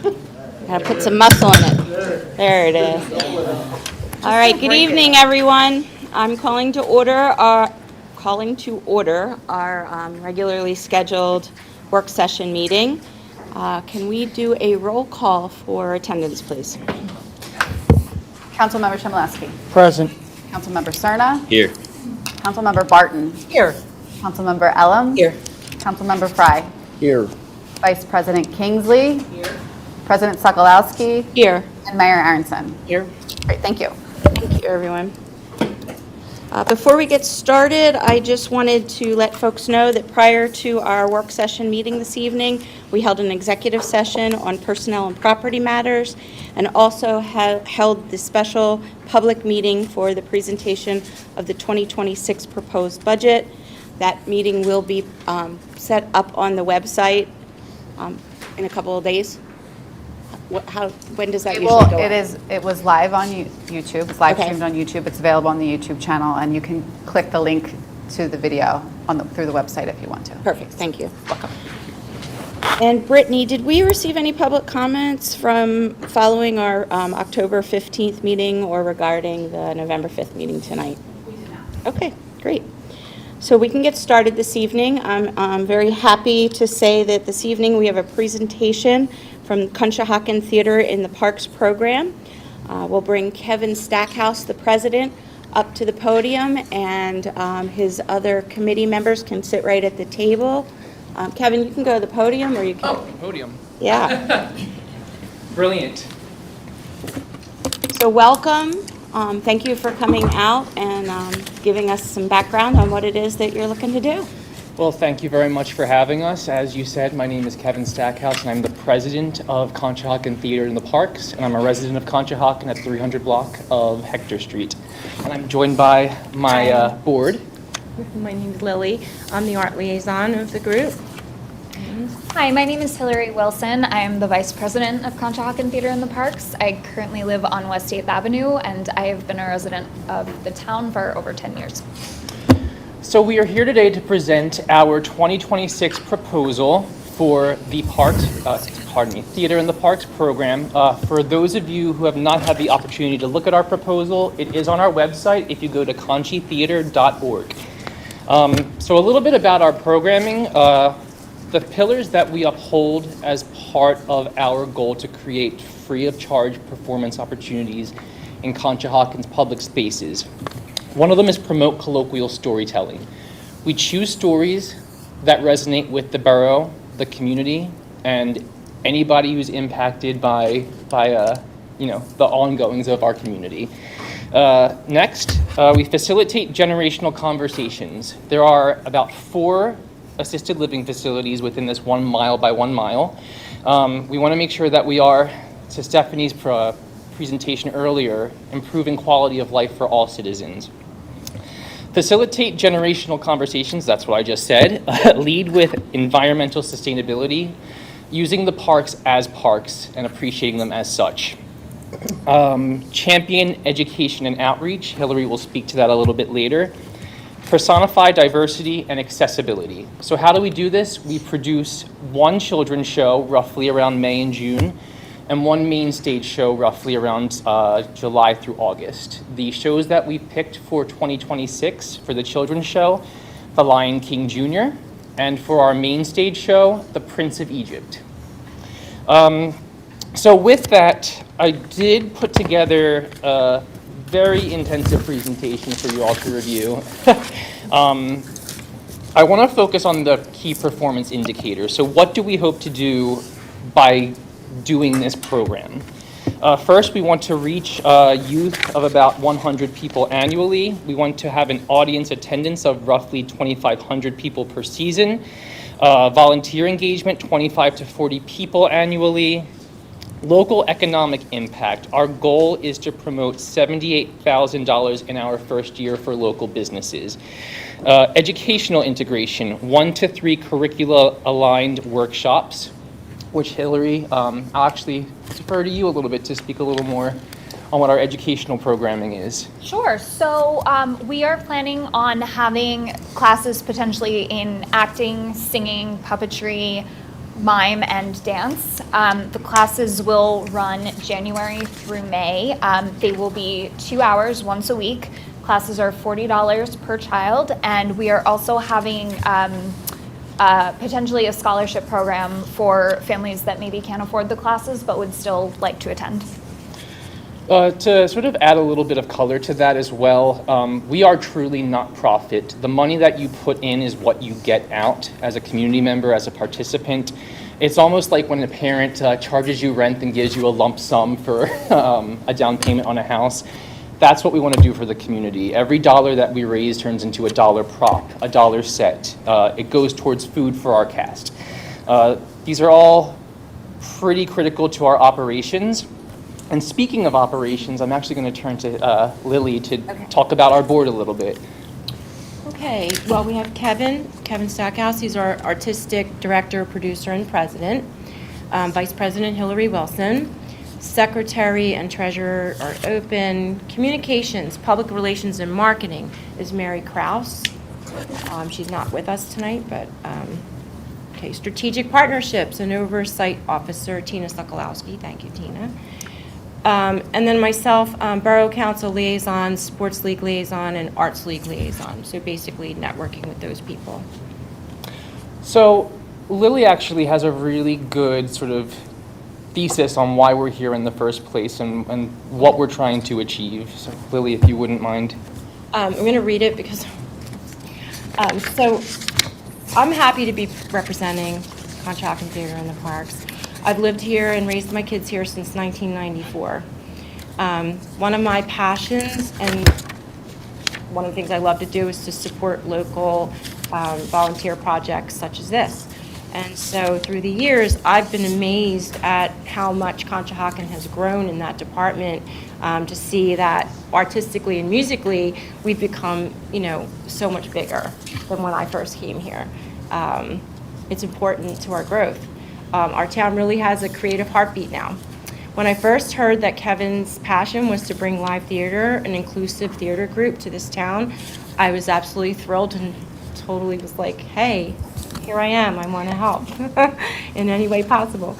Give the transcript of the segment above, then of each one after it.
Gotta put some muscle in it. There it is. All right, good evening, everyone. I'm calling to order our regularly scheduled work session meeting. Can we do a roll call for attendance, please? Councilmember Chmielewski. Present. Councilmember Cerna. Here. Councilmember Barton. Here. Councilmember Elam. Here. Councilmember Fry. Here. Vice President Kingsley. Here. President Sokolowski. Here. And Mayor Aronson. Here. Great, thank you. Thank you, everyone. Before we get started, I just wanted to let folks know that prior to our work session meeting this evening, we held an executive session on personnel and property matters, and also held the special public meeting for the presentation of the 2026 proposed budget. That meeting will be set up on the website in a couple of days. When does that usually go up? It was live on YouTube. It's live Okay. streamed on YouTube. It's available on the YouTube channel, and you can click the link to the video through the website if you want to. Perfect, thank you. Welcome. And Brittany, did we receive any public comments following our October 15th meeting or regarding the November 5th meeting tonight? We did not. Okay, great. So we can get started this evening. I'm very happy to say that this evening we have a presentation from Conshohocken Theater in the Parks program. We'll bring Kevin Stackhouse, the president, up to the podium, and his other committee members can sit right at the table. Kevin, you can go to the podium, or you can... Oh, podium. Yeah. Brilliant. So welcome. Thank you for coming out and giving us some background on what it is that you're looking to do. Well, thank you very much for having us. As you said, my name is Kevin Stackhouse, and I'm the president of Conshohocken Theater in the Parks, and I'm a resident of Conshohocken at 300 block of Hector Street. And I'm joined by my board. My name is Lily. I'm the art liaison of the group. Hi, my name is Hillary Wilson. I'm the vice president of Conshohocken Theater in the Parks. I currently live on West 8th Avenue, and I have been a resident of the town for over 10 years. So we are here today to present our 2026 proposal for the Theater in the Parks program. For those of you who have not had the opportunity to look at our proposal, it is on our website if you go to conchitheater.org. So a little bit about our programming. The pillars that we uphold as part of our goal to create free of charge performance opportunities in Conshohocken's public spaces. One of them is promote colloquial storytelling. We choose stories that resonate with the borough, the community, and anybody who's impacted by the ongoings of our community. Next, we facilitate generational conversations. There are about 4 assisted living facilities within this 1 mile by 1 mile. We want to make sure that we are, to Stephanie's presentation earlier, improving quality of life for all citizens. Facilitate generational conversations, that's what I just said. Lead with environmental sustainability, using the parks as parks and appreciating them as such. Champion education and outreach. Hillary will speak to that a little bit later. Personify diversity and accessibility. So how do we do this? We produce 1 children's show roughly around May and June, and 1 main stage show roughly around July through August. The shows that we picked for 2026 for the children's show, The Lion King Jr., and for our main stage show, The Prince of Egypt. So with that, I did put together a very intensive presentation for you all to review. I want to focus on the key performance indicators. So what do we hope to do by doing this program? First, we want to reach youth of about 100 people annually. We want to have an audience attendance of roughly 2,500 people per season. Volunteer engagement, 25 to 40 people annually. Local economic impact. Our goal is to promote $78,000 in our first year for local businesses. Educational integration, 1 to 3 curricula-aligned workshops, which Hillary, I'll actually defer to you a little bit to speak a little more on what our educational programming is. Sure. So we are planning on having classes potentially in acting, singing, puppetry, mime and dance. The classes will run January through May. They will be 2 hours once a week. Classes are $40 per child, and we are also having potentially a scholarship program for families that maybe can't afford the classes but would still like to attend. To sort of add a little bit of color to that as well, we are truly not profit. The money that you put in is what you get out as a community member, as a participant. It's almost like when a parent charges you rent and gives you a lump sum for a down payment on a house. That's what we want to do for the community. Every dollar that we raise turns into a dollar prop, a dollar set. It goes towards food for our cast. These are all pretty critical to our operations. And speaking of operations, I'm actually going to turn to Lily to talk about our board a little bit. Okay, well, we have Kevin Stackhouse. He's our artistic director, producer, and president. Vice President Hillary Wilson. Secretary and treasurer are open. Communications, public relations, and marketing is Mary Kraus. She's not with us tonight, but okay. Strategic partnerships and oversight officer Tina Sokolowski. Thank you, Tina. And then myself, Borough Council liaison, Sports League liaison, and Arts League liaison. So basically networking with those people. So Lily actually has a really good sort of thesis on why we're here in the first place and what we're trying to achieve. So Lily, if you wouldn't mind. I'm going to read it because, so I'm happy to be representing Conshohocken Theater in the Parks. I've lived here and raised my kids here since 1994. One of my passions and one of the things I love to do is to support local volunteer projects such as this. And so through the years, I've been amazed at how much Conshohocken has grown in that department, to see that artistically and musically, we've become, so much bigger than when I first came here. It's important to our growth. Our town really has a creative heartbeat now. When I first heard that Kevin's passion was to bring live theater, an inclusive theater group to this town, I was absolutely thrilled and totally was like, hey, here I am, I want to help in any way possible.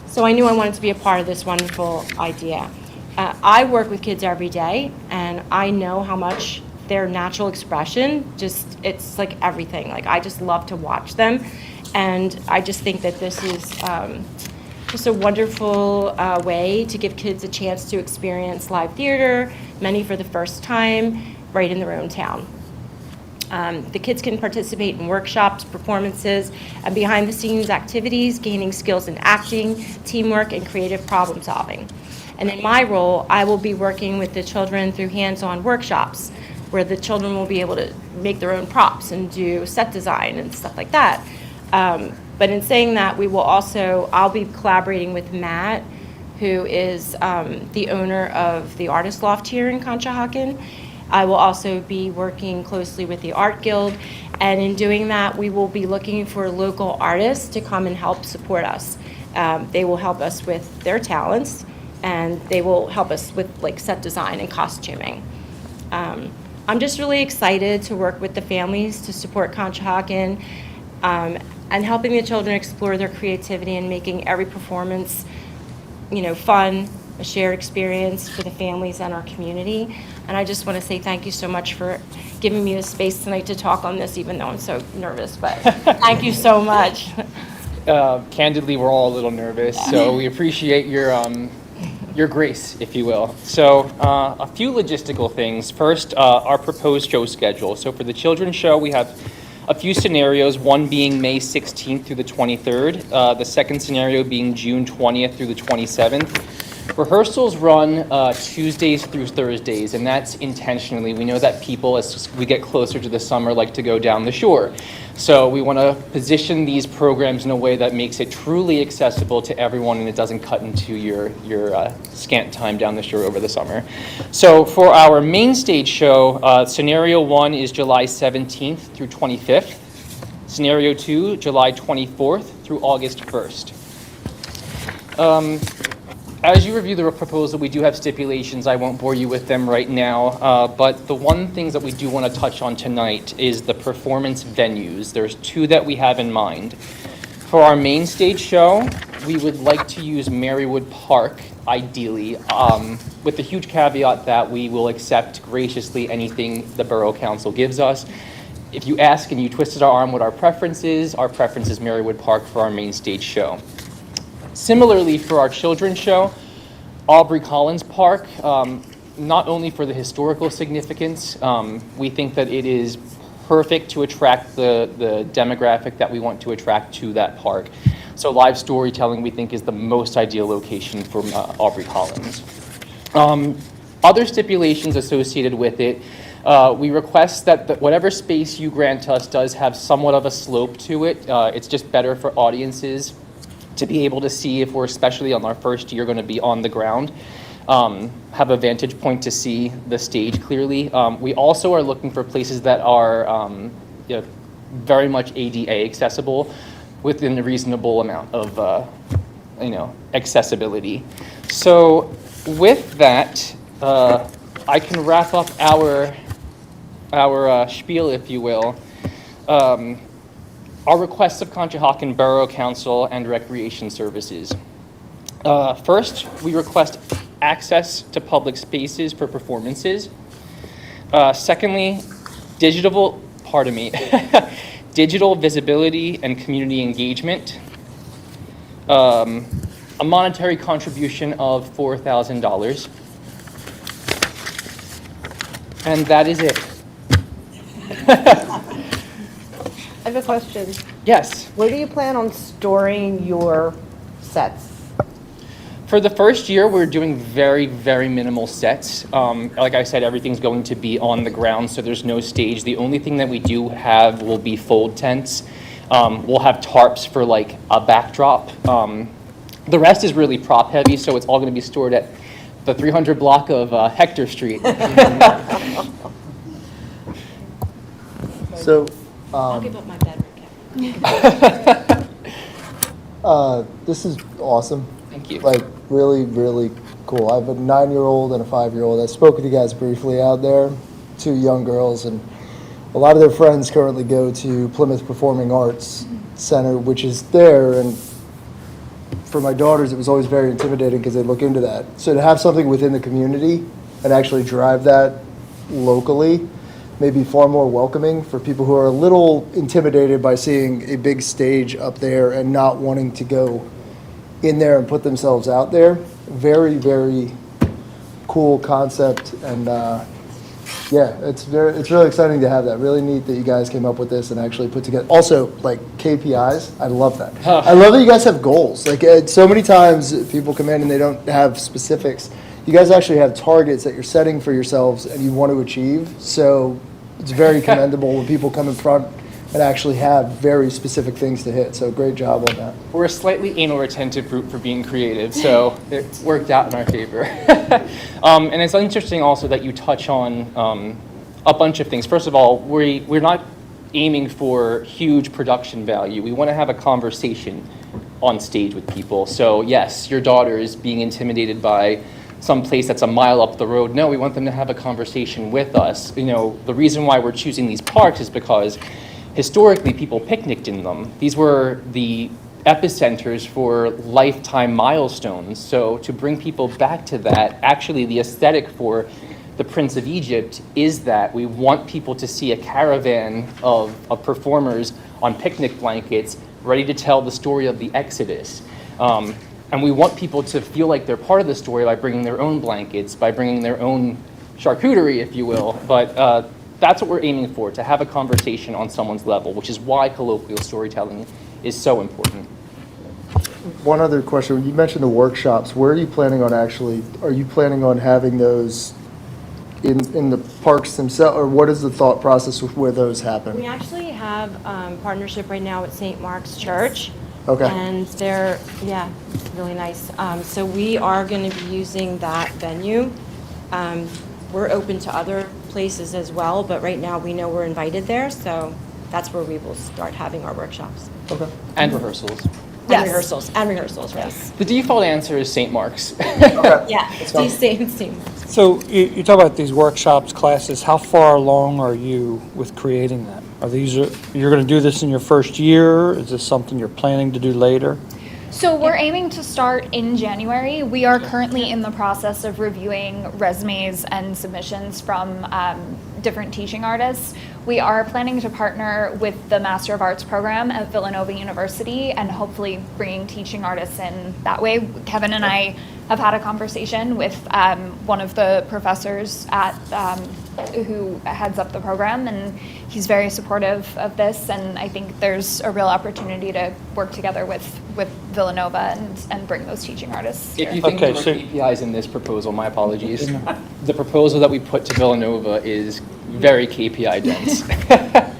So I knew I wanted to be a part of this wonderful idea. I work with kids every day, and I know how much their natural expression, it's like everything. Like, I just love to watch them, and I just think that this is just a wonderful way to give kids a chance to experience live theater, many for the first time, right in their own town. The kids can participate in workshops, performances, and behind-the-scenes activities, gaining skills in acting, teamwork, and creative problem solving. And in my role, I will be working with the children through hands-on workshops, where the children will be able to make their own props and do set design and stuff like that. But in saying that, I'll be collaborating with Matt, who is the owner of the Artist Loft here in Conshohocken. I will also be working closely with the Art Guild, and in doing that, we will be looking for local artists to come and help support us. They will help us with their talents, and they will help us with like set design and costuming. I'm just really excited to work with the families to support Conshohocken, and helping the children explore their creativity and making every performance, fun, a shared experience for the families and our community. And I just want to say thank you so much for giving me the space tonight to talk on this, even though I'm so nervous, but thank you so much. Candidly, we're all a little nervous, so we appreciate your grace, if you will. So a few logistical things. First, our proposed show schedule. So for the children's show, we have a few scenarios, one being May 16th through the 23rd, the second scenario being June 20th through the 27th. Rehearsals run Tuesdays through Thursdays, and that's intentionally. We know that people, as we get closer to the summer, like to go down the shore. So we want to position these programs in a way that makes it truly accessible to everyone, and it doesn't cut into your scant time down the shore over the summer. So for our main stage show, scenario 1 is July 17th through 25th. Scenario 2, July 24th through August 1st. As you review the proposal, we do have stipulations. I won't bore you with them right now, but the one things that we do want to touch on tonight is the performance venues. There's 2 that we have in mind. For our main stage show, we would like to use Marywood Park, ideally, with the huge caveat that we will accept graciously anything the Borough Council gives us. If you ask and you twisted our arm what our preference is Marywood Park for our main stage show. Similarly, for our children's show, Aubrey Collins Park, not only for the historical significance, we think that it is perfect to attract the demographic that we want to attract to that park. So live storytelling, we think, is the most ideal location for Aubrey Collins. Other stipulations associated with it, we request that whatever space you grant us does have somewhat of a slope to it. It's just better for audiences to be able to see if we're, especially on our first year, going to be on the ground. Have a vantage point to see the stage clearly. We also are looking for places that are very much ADA accessible within a reasonable amount of accessibility. So with that, I can wrap up our spiel, if you will. Our requests of Conshohocken Borough Council and Recreation Services. First, we request access to public spaces for performances. Secondly, digital visibility and community engagement. A monetary contribution of $4,000. And that is it. I have a question. Yes. Where do you plan on storing your sets? For the first year, we're doing very, very minimal sets. Like I said, everything's going to be on the ground, so there's no stage. The only thing that we do have will be fold tents. We'll have tarps for like a backdrop. The rest is really prop heavy, so it's all going to be stored at the 300 block of Hector Street. So, I'll give up my bedroom. this is awesome. Thank you. Like, really, really cool. I have a 9-year-old and a 5-year-old. I spoke with you guys briefly out there, 2 young girls, and a lot of their friends currently go to Plymouth Performing Arts Center, which is there, and for my daughters, it was always very intimidating because they look into that. So to have something within the community and actually drive that locally may be far more welcoming for people who are a little intimidated by seeing a big stage up there and not wanting to go in there and put themselves out there. Very, very cool concept, and yeah, it's really exciting to have that. Really neat that you guys came up with this and actually put together. Also, like KPIs, I love that. I love that you guys have goals. Like so many times people come in and they don't have specifics. You guys actually have targets that you're setting for yourselves and you want to achieve. So it's very commendable when people come in front and actually have very specific things to hit. So great job on that. We're a slightly anal retentive group for being creative, so it worked out in our favor. And it's interesting also that you touch on a bunch of things. First of all, we're not aiming for huge production value. We want to have a conversation on stage with people. So yes, your daughter is being intimidated by some place that's a mile up the road. No, we want them to have a conversation with us. You know, the reason why we're choosing these parks is because historically people picnicked in them. These were the epicenters for lifetime milestones. So to bring people back to that, actually the aesthetic for the Prince of Egypt is that we want people to see a caravan of performers on picnic blankets ready to tell the story of the Exodus. And we want people to feel like they're part of the story by bringing their own blankets, by bringing their own charcuterie, if you will. But that's what we're aiming for, to have a conversation on someone's level, which is why colloquial storytelling is so important. One other question. You mentioned the workshops. Where are you planning on are you planning on having those in the parks themselves, or what is the thought process where those happen? We actually have partnership right now with St. Mark's Church. Okay. And they're, yeah, it's really nice. So we are going to be using that venue. We're open to other places as well, but right now we know we're invited there, so that's where we will start having our workshops. Okay. And rehearsals. And rehearsals, right? The default answer is St. Mark's. Yeah, same. So you talk about these workshops, classes. How far along are you with creating them? You're going to do this in your first year? Is this something you're planning to do later? So we're aiming to start in January. We are currently in the process of reviewing resumes and submissions from different teaching artists. We are planning to partner with the Master of Arts program at Villanova University and hopefully bringing teaching artists in that way. Kevin and I have had a conversation with one of the professors at who heads up the program, and he's very supportive of this, and I think there's a real opportunity to work together with Villanova and bring those teaching artists here. If you think Okay, there so- were KPIs in this proposal, my apologies. The proposal that we put to Villanova is very KPI dense.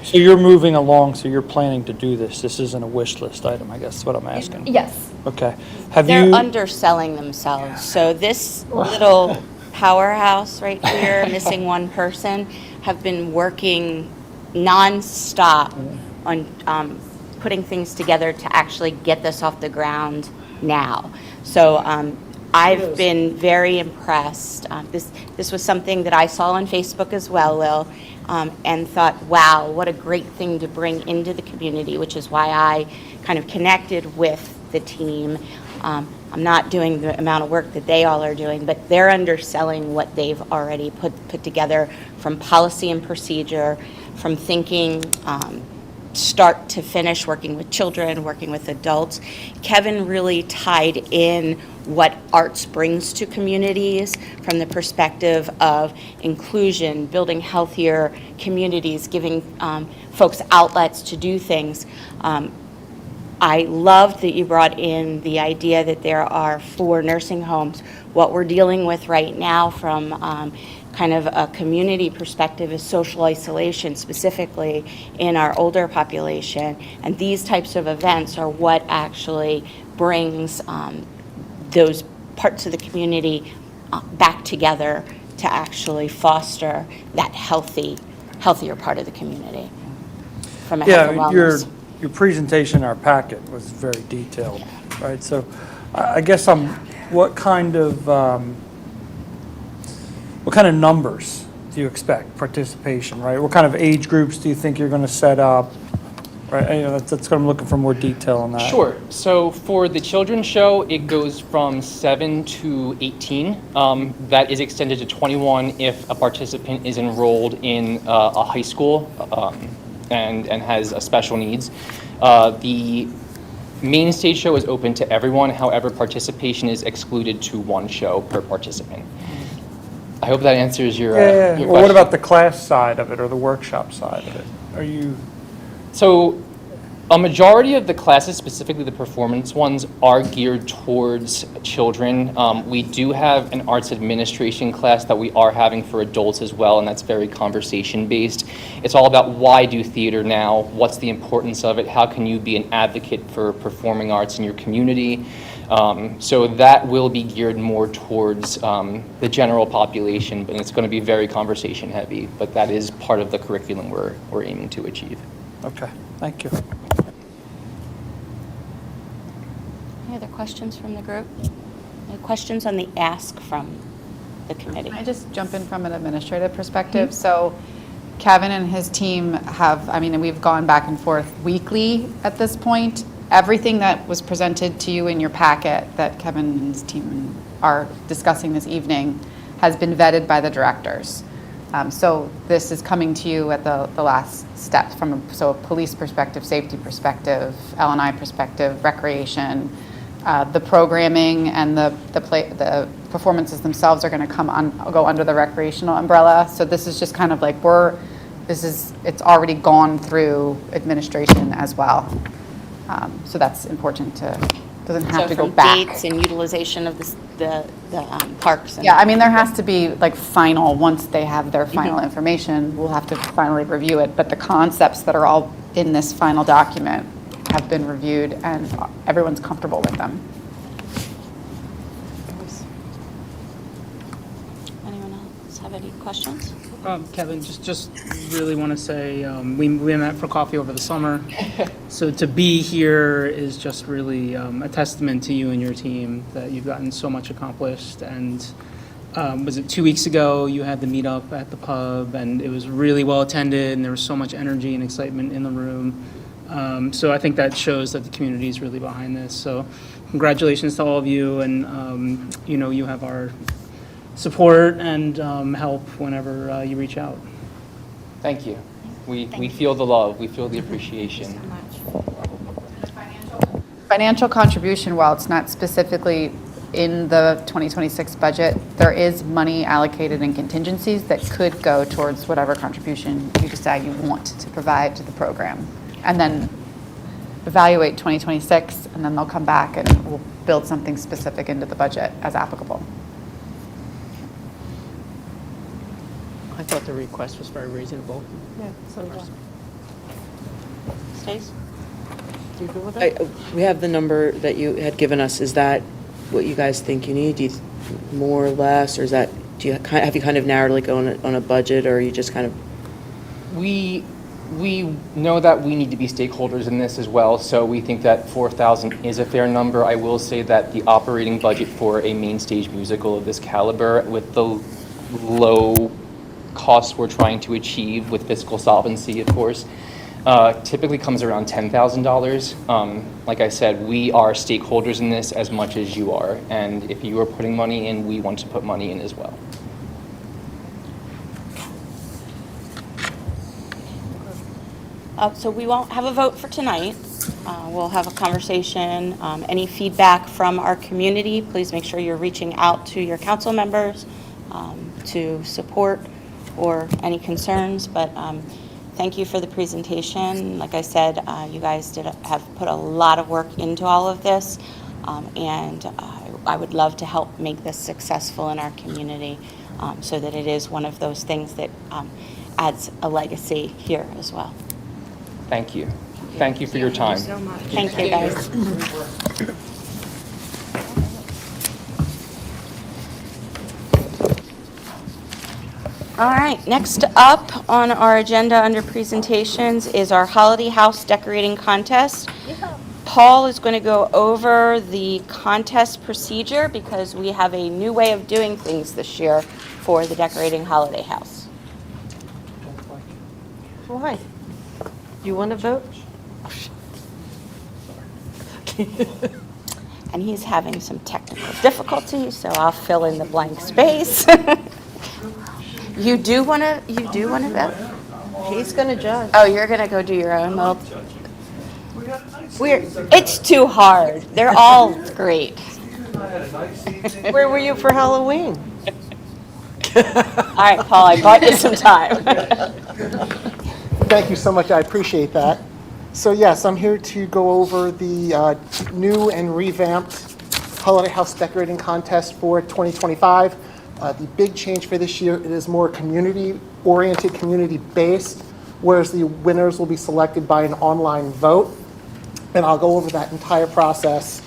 So you're moving along, so you're planning to do this. This isn't a wish list item, I guess is what I'm asking. Yes. Okay. Have They're you, underselling themselves. So this little powerhouse right here, missing one person, have been working nonstop on putting things together to actually get this off the ground now. So I've been very impressed. This was something that I saw on Facebook as well, Lil, and thought, wow, what a great thing to bring into the community, which is why I kind of connected with the team. I'm not doing the amount of work that they all are doing, but they're underselling what they've already put together from policy and procedure, from thinking start to finish, working with children, working with adults. Kevin really tied in what arts brings to communities from the perspective of inclusion, building healthier communities, giving folks outlets to do things. I loved that you brought in the idea that there are 4 nursing homes. What we're dealing with right now from kind of a community perspective is social isolation, specifically in our older population. And these types of events are what actually brings those parts of the community back together to actually foster that healthier part of the community from a health and yeah, wellness. your presentation in our packet was very detailed, right? So I guess what kind of numbers do you expect participation, right? What kind of age groups do you think you're going to set up? Right, that's what I'm looking for more detail on that. Sure. So for the children's show, it goes from 7 to 18. That is extended to 21 if a participant is enrolled in a high school and has special needs. The main stage show is open to everyone. However, participation is excluded to 1 show per participant. I hope that answers your Yeah. your Well, question. what about the class side of it or the workshop side of it? Are you? So a majority of the classes, specifically the performance ones, are geared towards children. We do have an arts administration class that we are having for adults as well, and that's very conversation-based. It's all about why do theater now, what's the importance of it, how can you be an advocate for performing arts in your community. So that will be geared more towards the general population, but it's going to be very conversation-heavy, but that is part of the curriculum we're aiming to achieve. Okay, thank you. Any other questions from the group? Any questions on the ask from the committee? Can I just jump in from an administrative perspective? So Kevin and his team have, we've gone back and forth weekly at this point. Everything that was presented to you in your packet that Kevin and his team are discussing this evening has been vetted by the directors. So this is coming to you at the last step from a police perspective, safety perspective, L&I perspective, recreation. The programming and the performances themselves are going to go under the recreational umbrella. So this is just kind of like it's already gone through administration as well. So that's important doesn't have to go back. So from dates and utilization of the parks. And Yeah, there has to be final, once they have their final information, we'll have to finally review it. But the concepts that are all in this final document have been reviewed and everyone's comfortable with them. Anyone else have any questions? Kevin, just really want to say we met for coffee over the summer. So to be here is just really a testament to you and your team that you've gotten so much accomplished. And was it 2 weeks ago, you had the meetup at the pub, and it was really well attended, and there was so much energy and excitement in the room. So I think that shows that the community is really behind this. So congratulations to all of you, and you have our support and help whenever you reach out. Thank you. We feel the love, we feel the appreciation. Financial contribution, while it's not specifically in the 2026 budget, there is money allocated in contingencies that could go towards whatever contribution you decide you want to provide to the program. And then evaluate 2026, and then they'll come back and we'll build something specific into the budget as applicable. I thought the request was very reasonable. Yeah, so do I. Stace? Do you go with that? We have the number that you had given us. Is that what you guys think you need? Do you more or less, or is that, have you kind of narrowed like on a budget, or are you just kind of? We know that we need to be stakeholders in this as well, so we think that 4,000 is a fair number. I will say that the operating budget for a main stage musical of this caliber, with the low costs we're trying to achieve with fiscal solvency, of course, typically comes around $10,000. Like I said, we are stakeholders in this as much as you are, and if you are putting money in, we want to put money in as well. So we won't have a vote for tonight. We'll have a conversation. Any feedback from our community, please make sure you're reaching out to your council members to support or any concerns. But thank you for the presentation. Like I said, you guys have put a lot of work into all of this, and I would love to help make this successful in our community so that it is one of those things that adds a legacy here as well. Thank you. Thank you for your time. Thank you, guys. All right, next up on our agenda under presentations is our Holiday House Decorating Contest. Paul is going to go over the contest procedure because we have a new way of doing things this year for the Decorating Holiday House. Why? Do you want to vote? And he's having some technical difficulties, so I'll fill in the blank space. You do want to vote? He's going to judge. Oh, you're going to go do your own little... It's too hard. They're all great. Where were you for Halloween? All right, Paul, I bought you some time. Thank you so much. I appreciate that. So yes, I'm here to go over the new and revamped Holiday House Decorating Contest for 2025. The big change for this year, it is more community-oriented, community-based, whereas the winners will be selected by an online vote. And I'll go over that entire process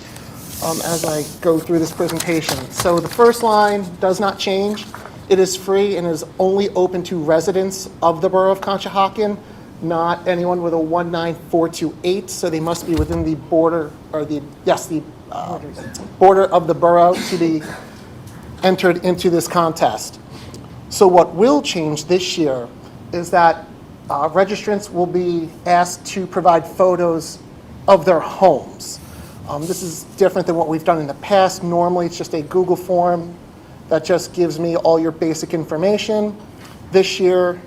as I go through this presentation. So the first line does not change. It is free and is only open to residents of the Borough of Conshohocken, not anyone with a 19428, so they must be within the border, or the border of the borough to be entered into this contest. So what will change this year is that registrants will be asked to provide photos of their homes. This is different than what we've done in the past. Normally, it's just a Google form that just gives me all your basic information. This year,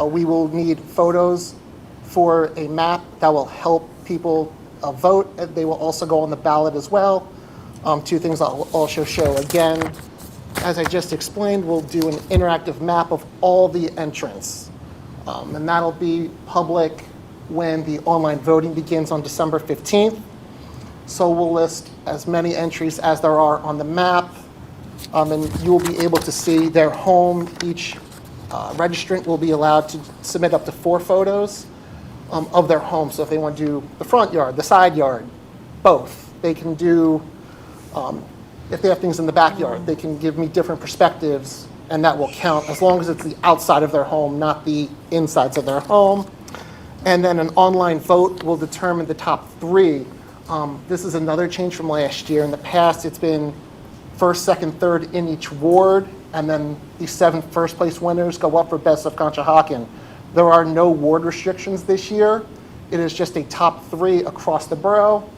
we will need photos for a map that will help people vote. They will also go on the ballot as well. Two things I'll also show again. As I just explained, we'll do an interactive map of all the entrants. And that'll be public when the online voting begins on December 15th. So we'll list as many entries as there are on the map. And you'll be able to see their home. Each registrant will be allowed to submit up to 4 photos of their home. So if they want to do the front yard, the side yard, both. They can do, if they have things in the backyard, they can give me different perspectives, and that will count as long as it's the outside of their home, not the insides of their home. And then an online vote will determine the top 3. This is another change from last year. In the past, it's been first, second, third in each ward, and then the 7 first-place winners go up for Best of Conshohocken. There are no ward restrictions this year. It is just a top 3 across the borough.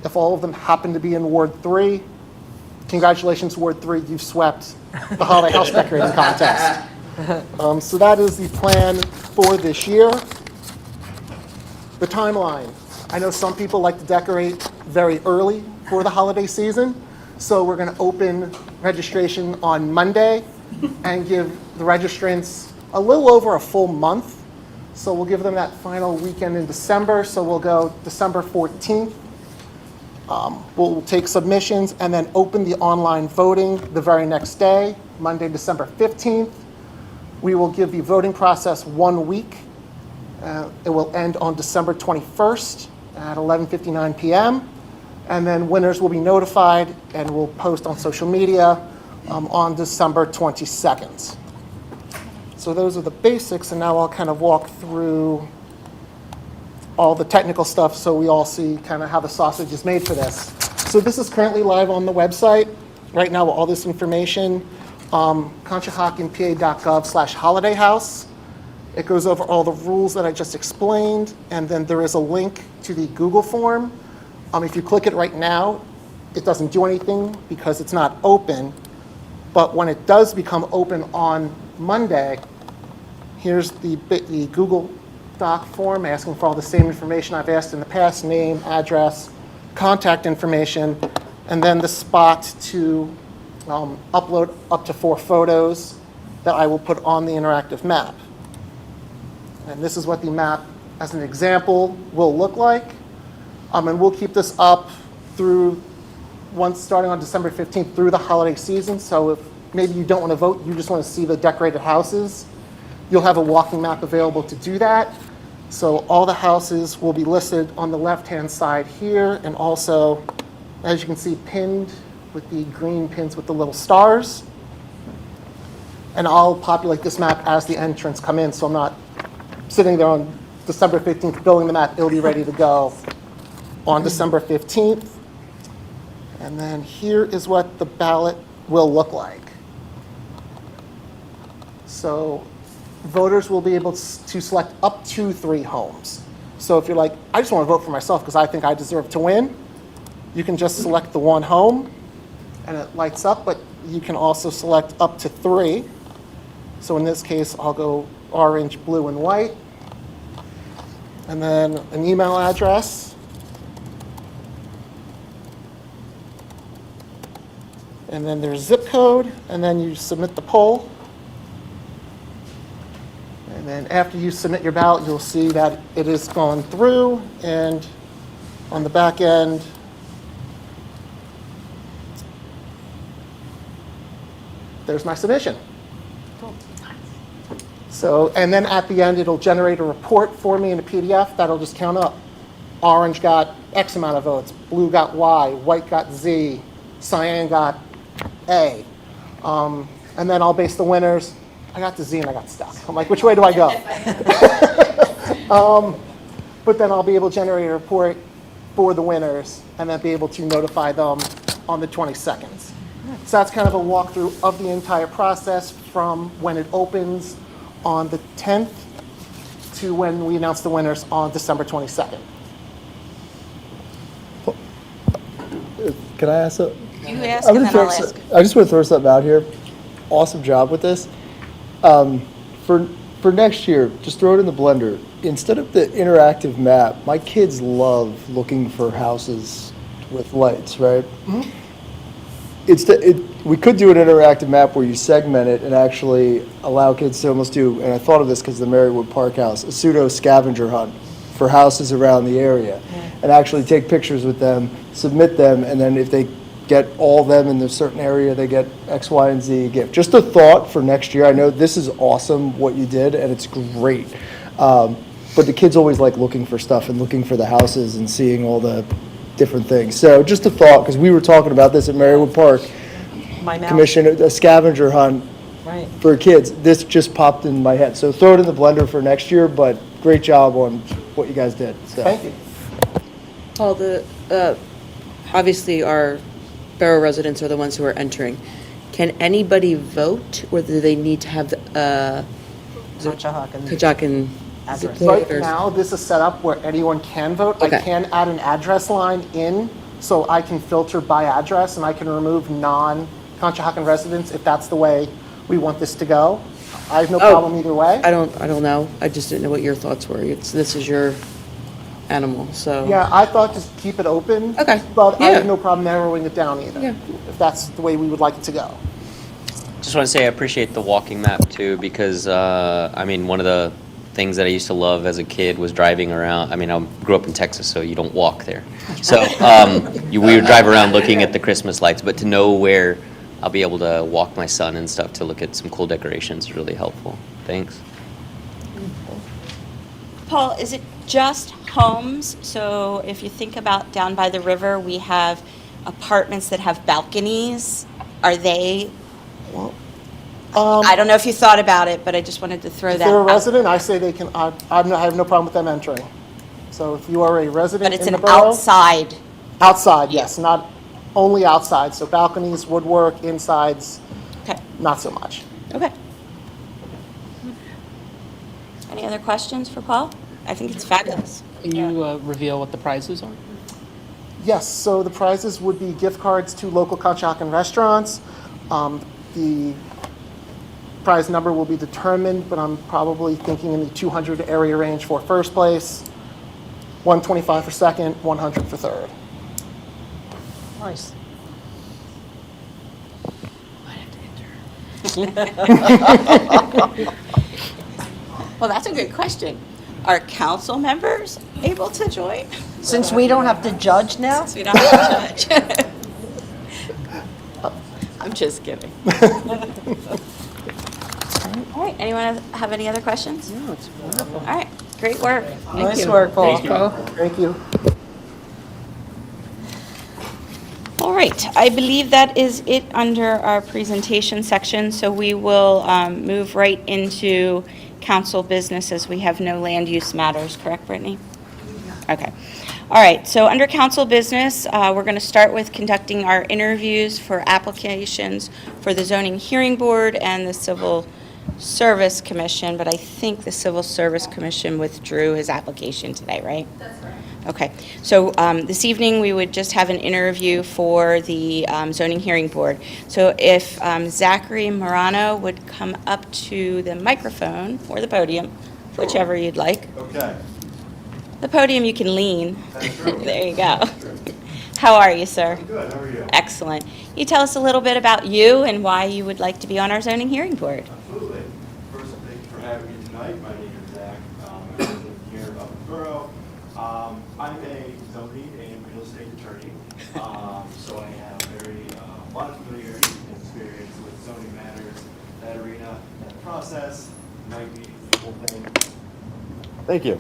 If all of them happen to be in Ward 3, congratulations, Ward 3, you've swept the Holiday House Decorating Contest. So that is the plan for this year. The timeline. I know some people like to decorate very early for the holiday season, so we're going to open registration on Monday and give the registrants a little over a full month. So we'll give them that final weekend in December, so we'll go December 14th. We'll take submissions and then open the online voting the very next day, Monday, December 15th. We will give the voting process 1 week. It will end on December 21st at 11:59 p.m. And then winners will be notified and we'll post on social media on December 22nd. So those are the basics, and now I'll kind of walk through all the technical stuff so we all see kind of how the sausage is made for this. So this is currently live on the website right now with all this information, conshohockenpa.gov/holidayhouse. It goes over all the rules that I just explained, and then there is a link to the Google form. If you click it right now, it doesn't do anything because it's not open, but when it does become open on Monday, here's the Google Doc form asking for all the same information I've asked in the past: name, address, contact information, and then the spot to upload up to 4 photos that I will put on the interactive map. And this is what the map, as an example, will look like. And we'll keep this up through starting on December 15th through the holiday season. So if maybe you don't want to vote, you just want to see the decorated houses, you'll have a walking map available to do that. So all the houses will be listed on the left-hand side here, and also, as you can see, pinned with the green pins with the little stars. And I'll populate this map as the entrants come in, so I'm not sitting there on December 15th building the map. It'll be ready to go on December 15th. And then here is what the ballot will look like. So voters will be able to select up to 3 homes. So if you're like, I just want to vote for myself because I think I deserve to win, you can just select the 1 home and it lights up, but you can also select up to 3. So in this case, I'll go orange, blue, and white. And then an email address. And then there's zip code, and then you submit the poll. And then after you submit your ballot, you'll see that it has gone through, and on the back end, there's my submission. So, and then at the end, it'll generate a report for me in a PDF that'll just count up. Orange got X amount of votes, blue got Y, white got Z, cyan got A. And then I'll base the winners. I got to Z and I got stuck. I'm like, which way do I go? But then I'll be able to generate a report for the winners and then be able to notify them on the 22nd. So that's kind of a walkthrough of the entire process from when it opens on the 10th to when we announce the winners on December 22nd. Can I ask a? You ask and then I'll ask. I just want to throw something out here. Awesome job with this. For next year, just throw it in the blender. Instead of the interactive map, my kids love looking for houses with lights, right? Mm-hmm. We could do an interactive map where you segment it and actually allow kids to almost do, and I thought of this because of the Marywood Park House, a pseudo scavenger hunt for houses around the area, and actually take pictures with them, submit them, and then if they get all of them in a certain area, they get X, Y, and Z gift. Just a thought for next year. I know this is awesome what you did, and it's great. But the kids always like looking for stuff and looking for the houses and seeing all the different things. So just a thought, because we were talking about this at Marywood Park. Commission a scavenger hunt for kids. This just popped in my head. So throw it in the blender for next year, but great job on what you guys did. So. Thank you. Paul, obviously our borough residents are the ones who are entering. can anybody vote, or do they need to have Conshohocken. Conshohocken? Address. Right now, this is set up where anyone can vote. I Okay. can add an address line in, so I can filter by address, and I can remove non-Conshohocken residents if that's the way we want this to go. I have no problem either way. I don't know. I just didn't know what your thoughts were. This is your animal, so. Yeah, I thought just keep it open. Okay. But I Yeah. have no problem narrowing it down either, Yeah. if that's the way we would like it to go. Just want to say I appreciate the walking map too, because I mean, one of the things that I used to love as a kid was driving around. I mean, I grew up in Texas, so you don't walk there. So we would drive around looking at the Christmas lights, but to know where I'll be able to walk my son and stuff to look at some cool decorations is really helpful. Thanks. Paul, is it just homes? So if you think about down by the river, we have apartments that have balconies. Are they, I don't know if you thought about it, but I just wanted to throw If that they're a out. resident, I say they can, I have no problem with them entering. So if you are a resident But it's in an the borough. outside. Outside, yes, not only outside, so balconies, woodwork, insides, Okay, not so much. okay. Any other questions for Paul? I think it's fabulous. Can you reveal what the prizes are? Yes, so the prizes would be gift cards to local Conshohocken restaurants. The prize number will be determined, but I'm probably thinking in the 200 area range for first place, 125 for second, 100 for third. Nice. Well, that's a good question. Are council members able to join? Since we don't have to judge now? So we don't have to judge. I'm just kidding. All right, anyone have any other questions? No, it's wonderful. All right, great work. Nice work, Paul. Thank you. All right, I believe that is it under our presentation section, so we will move right into council business as we have no land use matters, correct, Brittany? Okay. All right, so under council business, we're going to start with conducting our interviews for applications for the zoning hearing board and the civil service commission, but I think the civil service commission withdrew his application today, right? That's right. Okay, so this evening, we would just have an interview for the zoning hearing board. So if Zachary Morano would come up to the microphone or the podium, whichever you'd like. Okay. The podium, you can lean. There you go. How are you, sir? Good, how are you? Excellent. You tell us a little bit about you and why you would like to be on our zoning hearing board. Absolutely. First, thank you for having me tonight. My name is Zach. I'm a resident here of the borough. I'm a zoning and real estate attorney, so I have a lot of familiarity and experience with zoning matters, that arena, that process, might be the whole thing. Thank you.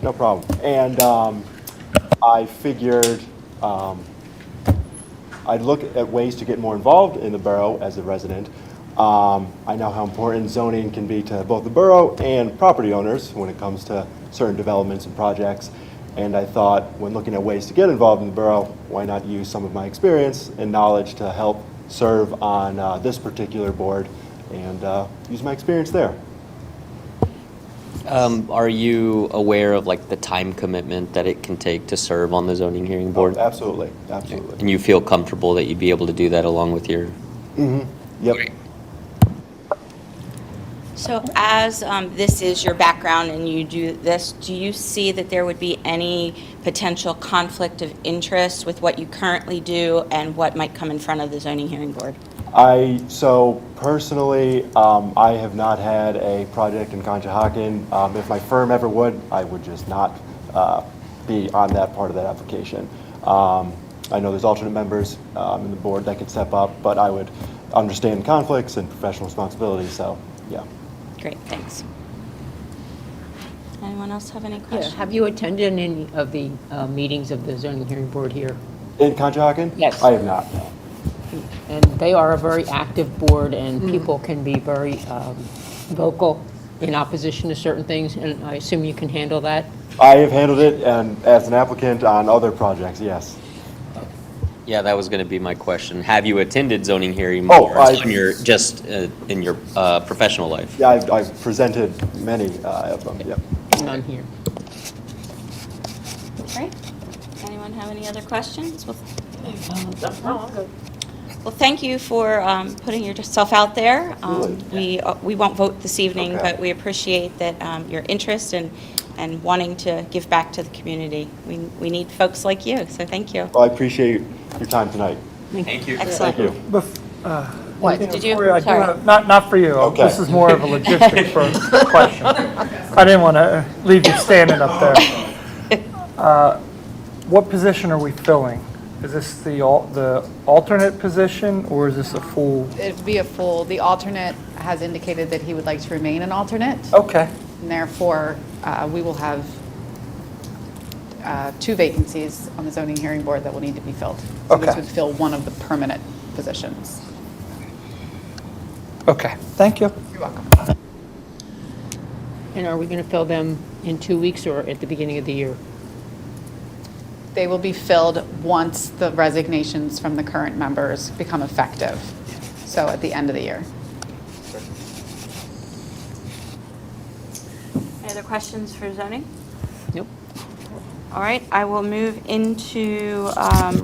No problem. And I figured I'd look at ways to get more involved in the borough as a resident. I know how important zoning can be to both the borough and property owners when it comes to certain developments and projects. And I thought, when looking at ways to get involved in the borough, why not use some of my experience and knowledge to help serve on this particular board and use my experience there. Are you aware of like the time commitment that it can take to serve on the zoning hearing board? Oh, absolutely, absolutely. And you feel comfortable that you'd be able to do that along with your? Yep. So as this is your background and you do this, do you see that there would be any potential conflict of interest with what you currently do and what might come in front of the zoning hearing board? So personally, I have not had a project in Conshohocken. If my firm ever would, I would just not be on that part of that application. I know there's alternate members in the board that could step up, but I would understand conflicts and professional responsibilities, so, yeah. Great, thanks. Anyone else have any Yeah, questions? have you attended any of the meetings of the zoning hearing board here? In Conshohocken? Yes. I have not. And they are a very active board, and people can be very vocal in opposition to certain things, and I assume you can handle that? I have handled it and as an applicant on other projects, yes. Yeah, that was going to be my question. Have you attended zoning hearing Oh, more I- in your, just in your professional life? Yeah, I've presented many of them, yep. None here. Great. Anyone have any other questions? Well, thank you for putting yourself out there. We won't vote this evening, Okay. but we appreciate that your interest and wanting to give back to the community. We need folks like you, so thank you. Well, I appreciate your time tonight. Thank you. Excellent. Thank you. What, did you? I do Sorry. have- Not for you. Okay. This is more of a logistic question. I didn't want to leave you standing up there. What position are we filling? Is this the alternate position, or is this a full? It'd be a full, the alternate has indicated that he would like to remain an alternate. Okay, And therefore, we will have 2 vacancies on the zoning hearing board that will need to be filled. So this Okay. would fill one of the permanent positions. okay, thank you. You're welcome. And are we going to fill them in 2 weeks or at the beginning of the year? They will be filled once the resignations from the current members become effective. So at the end of the year. Any other questions for zoning? Nope. All right, I will move into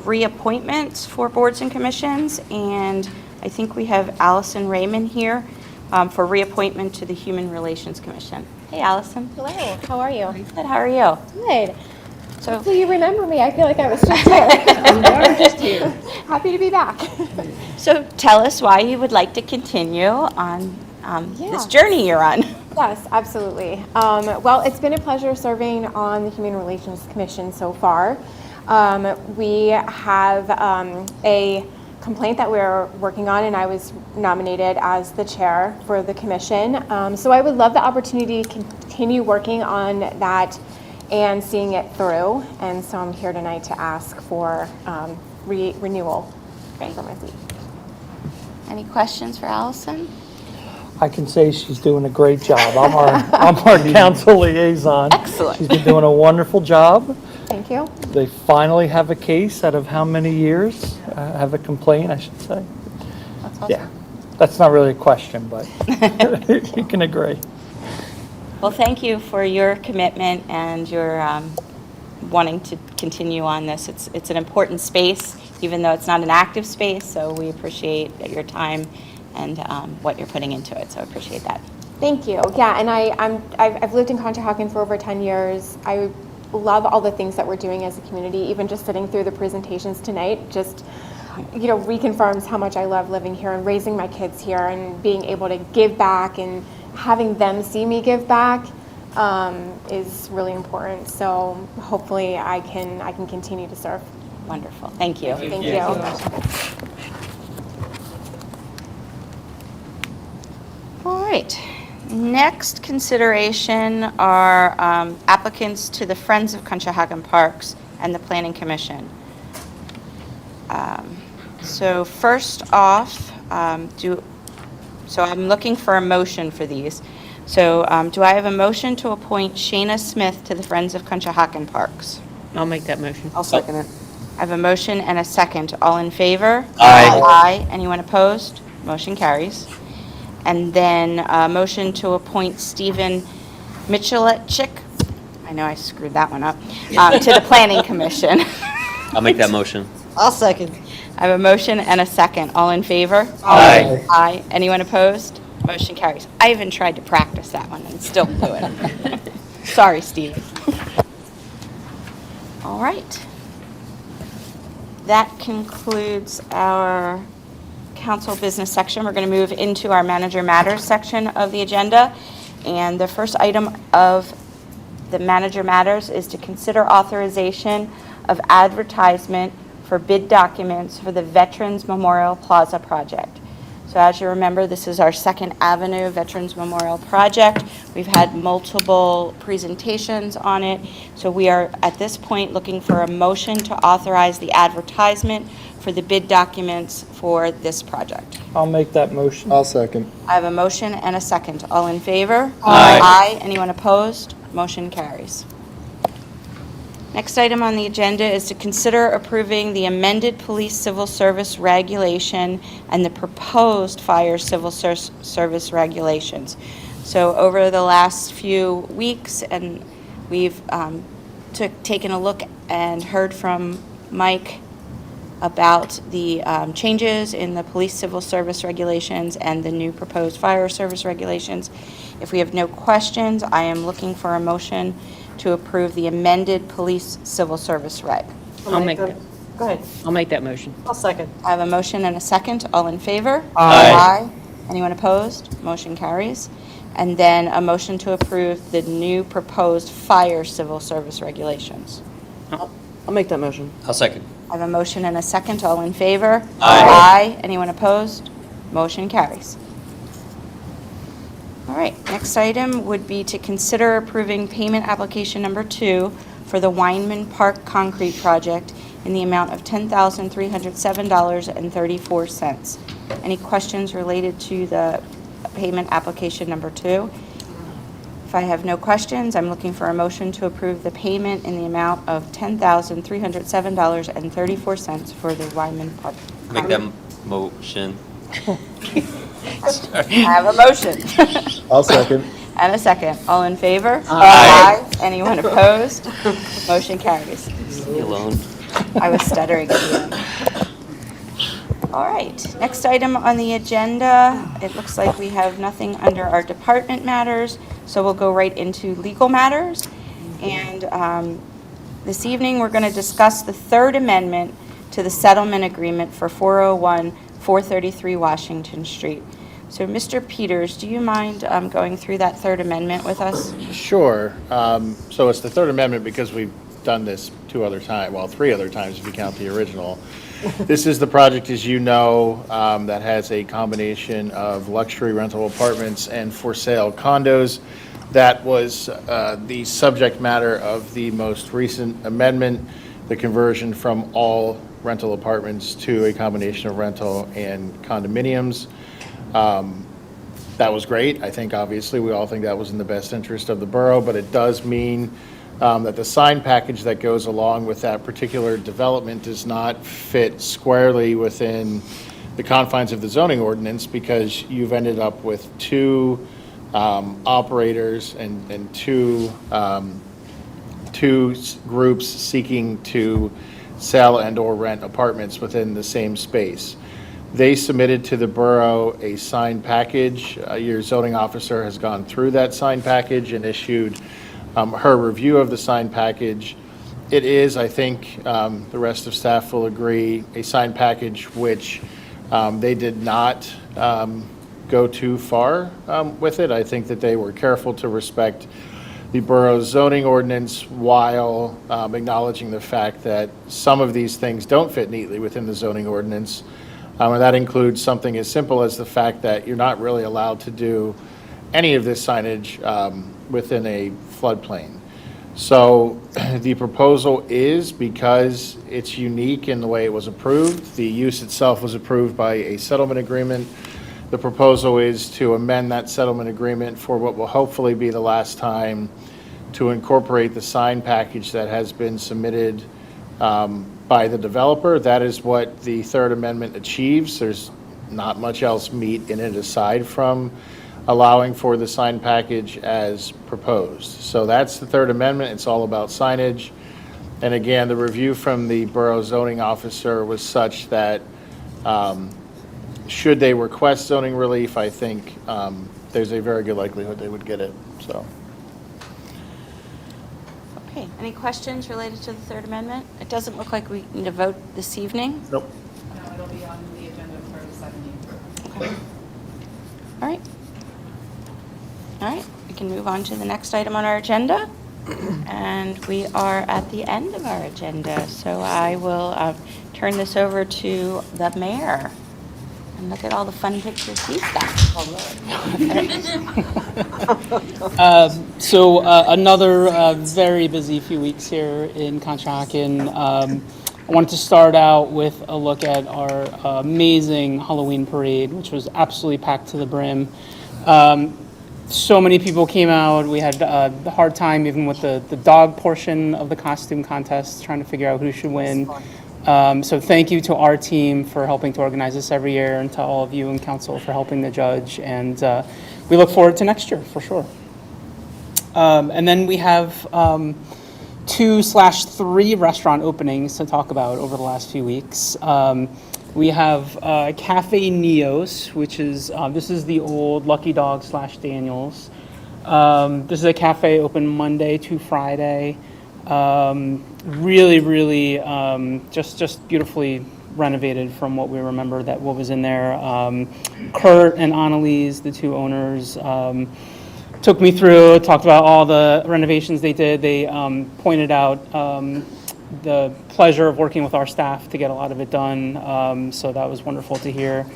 reappointments for boards and commissions, and I think we have Allison Raymond here for reappointment to the Human Relations Commission. Hey, Allison. Hello, how are you? Good, how are you? Good. So, Hopefully you remember me. I feel like I was just here. I'm just here. Happy to be back. so tell us why you would like to continue on this Yeah. journey you're on. Yes, absolutely. Well, it's been a pleasure serving on the Human Relations Commission so far. We have a complaint that we're working on, and I was nominated as the chair for the commission. So I would love the opportunity to continue working on that and seeing it through. And so I'm here tonight to ask for renewal for my seat. Any questions for Allison? I can say she's doing a great job. I'm our council liaison. Excellent. She's been doing a wonderful job. Thank you. They finally have a case out of how many years? Have a complaint, I should say. That's awesome. Yeah, that's not really a question, but you can agree. Well, thank you for your commitment and your wanting to continue on this. It's an important space, even though it's not an active space, so we appreciate your time and what you're putting into it, so I appreciate that. Thank you. Yeah, and I've lived in Conshohocken for over 10 years. I love all the things that we're doing as a community. Even just sitting through the presentations tonight just reconfirms how much I love living here and raising my kids here and being able to give back and having them see me give back is really important. So hopefully I can continue to serve. Wonderful. Thank you. Thank you. All right. Next consideration are applicants to the Friends of Conshohocken Parks and the Planning Commission. So first off, so I'm looking for a motion for these. So do I have a motion to appoint Shayna Smith to the Friends of Conshohocken Parks? I'll make that motion. I'll second it. I have a motion and a second. All in favor? Aye. Aye. Anyone opposed? Motion carries. And then a motion to appoint Stephen Michalczyk, I know I screwed that one up, to the Planning Commission. I'll make that motion. I'll second. I have a motion and a second. All in favor? Aye. Aye. Anyone opposed? Motion carries. I even tried to practice that one and still do it. Sorry, Stephen. All right. That concludes our council business section. We're going to move into our manager matters section of the agenda. And the first item of the manager matters is to consider authorization of advertisement for bid documents for the Veterans Memorial Plaza Project. So as you remember, this is our Second Avenue Veterans Memorial Project. We've had multiple presentations on it. So we are at this point looking for a motion to authorize the advertisement for the bid documents for this project. I'll make that motion. I'll second. I have a motion and a second. All in favor? Aye. Aye. Anyone opposed? Motion carries. Next item on the agenda is to consider approving the amended police civil service regulation and the proposed fire civil service regulations. So over the last few weeks, and we've taken a look and heard from Mike about the changes in the police civil service regulations and the new proposed fire service regulations. If we have no questions, I am looking for a motion to approve the amended police civil service reg. I'll make that. Go ahead. I'll make that motion. I'll second. I have a motion and a second. All in favor? Aye. Anyone opposed? Motion carries. And then a motion to approve the new proposed fire civil service regulations. I'll make that motion. I'll second. I have a motion and a second. All in favor? Aye. Anyone opposed? Motion carries. All right, next item would be to consider approving payment application number 2 for the Weinman Park Concrete Project in the amount of $10,307.34. Any questions related to the payment application number 2? If I have no questions, I'm looking for a motion to approve the payment in the amount of $10,307.34 for the Weinman Park. Make that motion. I have a motion. I'll second. And a second. All in favor? Aye. Anyone opposed? Motion carries. Leave me alone. I was stuttering at the end. All right, next item on the agenda, it looks like we have nothing under our department matters, so we'll go right into legal matters. And this evening, we're going to discuss the third amendment to the settlement agreement for 401 433 Washington Street. So, Mr. Peters, do you mind going through that third amendment with us? Sure. So it's the third amendment because we've done this 3 other times if you count the original. This is the project, as you know, that has a combination of luxury rental apartments and for sale condos. That was the subject matter of the most recent amendment, the conversion from all rental apartments to a combination of rental and condominiums. That was great. I think obviously we all think that was in the best interest of the borough, but it does mean that the sign package that goes along with that particular development does not fit squarely within the confines of the zoning ordinance, because you've ended up with 2 operators and two groups seeking to sell and or rent apartments within the same space. They submitted to the borough a sign package. Your zoning officer has gone through that sign package and issued her review of the sign package. It is, I think, the rest of staff will agree, a sign package which they did not go too far with it. I think that they were careful to respect the borough's zoning ordinance while acknowledging the fact that some of these things don't fit neatly within the zoning ordinance. And that includes something as simple as the fact that you're not really allowed to do any of this signage within a floodplain. So the proposal is, because it's unique in the way it was approved, the use itself was approved by a settlement agreement. The proposal is to amend that settlement agreement for what will hopefully be the last time to incorporate the sign package that has been submitted by the developer. That is what the third amendment achieves. There's not much else meat in it aside from allowing for the sign package as proposed. So that's the third amendment. It's all about signage. And again, the review from the borough zoning officer was such that should they request zoning relief, I think there's a very good likelihood they would get it. So. Okay, any questions related to the third amendment? It doesn't look like we need to vote this evening. Nope. No, it'll be on the agenda for the 17th. Okay. All right. All right, we can move on to the next item on our agenda. And we are at the end of our agenda, so I will turn this over to the mayor. And look at all the fun pictures he's got. So another very busy few weeks here in Conshohocken. I wanted to start out with a look at our amazing Halloween parade, which was absolutely packed to the brim. So many people came out. We had a hard time even with the dog portion of the costume contest, trying to figure out who should win. So thank you to our team for helping to organize this every year, and to all of you in council for helping the judge. And we look forward to next year for sure. And then we have 2/3 restaurant openings to talk about over the last few weeks. We have Cafe Neos, which is, this is the old Lucky Dog / Daniels. This is a cafe open Monday to Friday. Really, just beautifully renovated from what we remember that what was in there. Kurt and Annalise, the two owners, took me through, talked about all the renovations they did. They pointed out the pleasure of working with our staff to get a lot of it done. So that was wonderful to hear.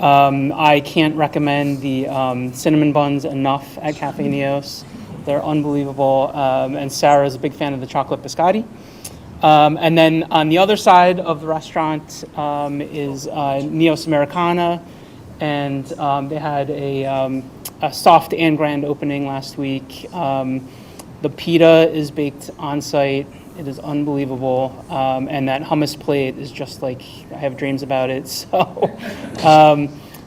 I can't recommend the cinnamon buns enough at Cafe Neos. They're unbelievable. And Sarah's a big fan of the chocolate biscotti. And then on the other side of the restaurant is Neos Americana. And they had a soft and grand opening last week. The pita is baked on site. It is unbelievable. And that hummus plate is just like, I have dreams about it.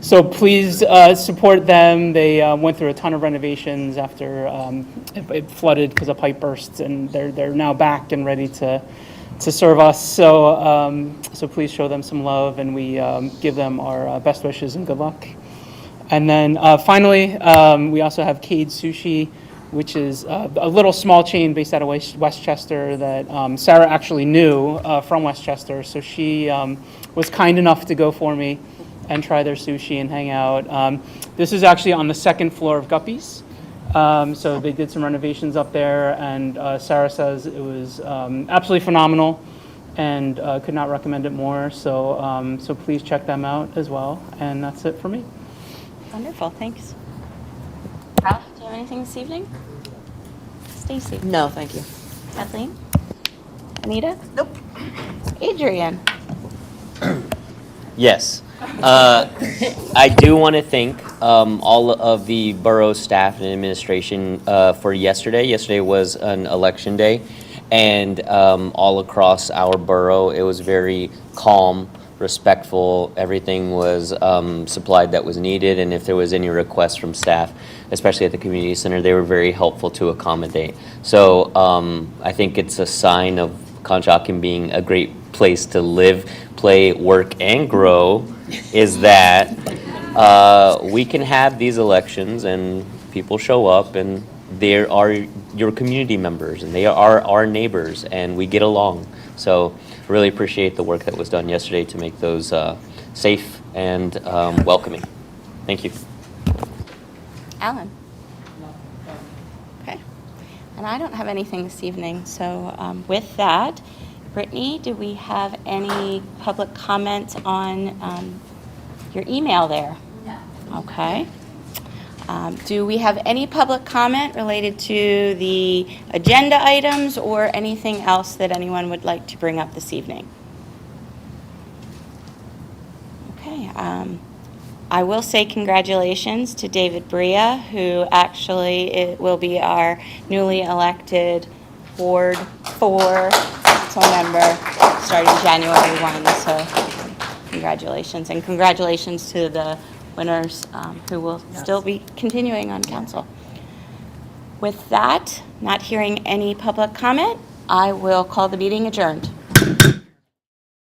So please support them. They went through a ton of renovations after it flooded because a pipe burst, and they're now back and ready to serve us. So please show them some love, and we give them our best wishes and good luck. And then finally, we also have Cade Sushi, which is a little small chain based out of Westchester that Sarah actually knew from Westchester. So she was kind enough to go for me and try their sushi and hang out. This is actually on the second floor of Guppy's. So they did some renovations up there, and Sarah says it was absolutely phenomenal and could not recommend it more. So please check them out as well. And that's it for me. Wonderful, thanks. Ralph, do you have anything this evening? Stacy? No, thank you. Kathleen? Anita? Nope. Adrian? Yes. I do want to thank all of the borough staff and administration for yesterday. Yesterday was an election day, and all across our borough, it was very calm, respectful. Everything was supplied that was needed, and if there was any requests from staff, especially at the community center, they were very helpful to accommodate. So I think it's a sign of Conshohocken being a great place to live, play, work, and grow, is that we can have these elections and people show up and they are your community members and they are our neighbors and we get along. So really appreciate the work that was done yesterday to make those safe and welcoming. Thank you. Alan? Okay. And I don't have anything this evening, so with that, Brittany, do we have any public comment on your email there? No. Okay. Do we have any public comment related to the agenda items or anything else that anyone would like to bring up this evening? Okay. I will say congratulations to David Bria, who actually will be our newly elected Ward 4 member starting January 1. So congratulations, and congratulations to the winners who will still be continuing on council. With that, not hearing any public comment, I will call the meeting adjourned.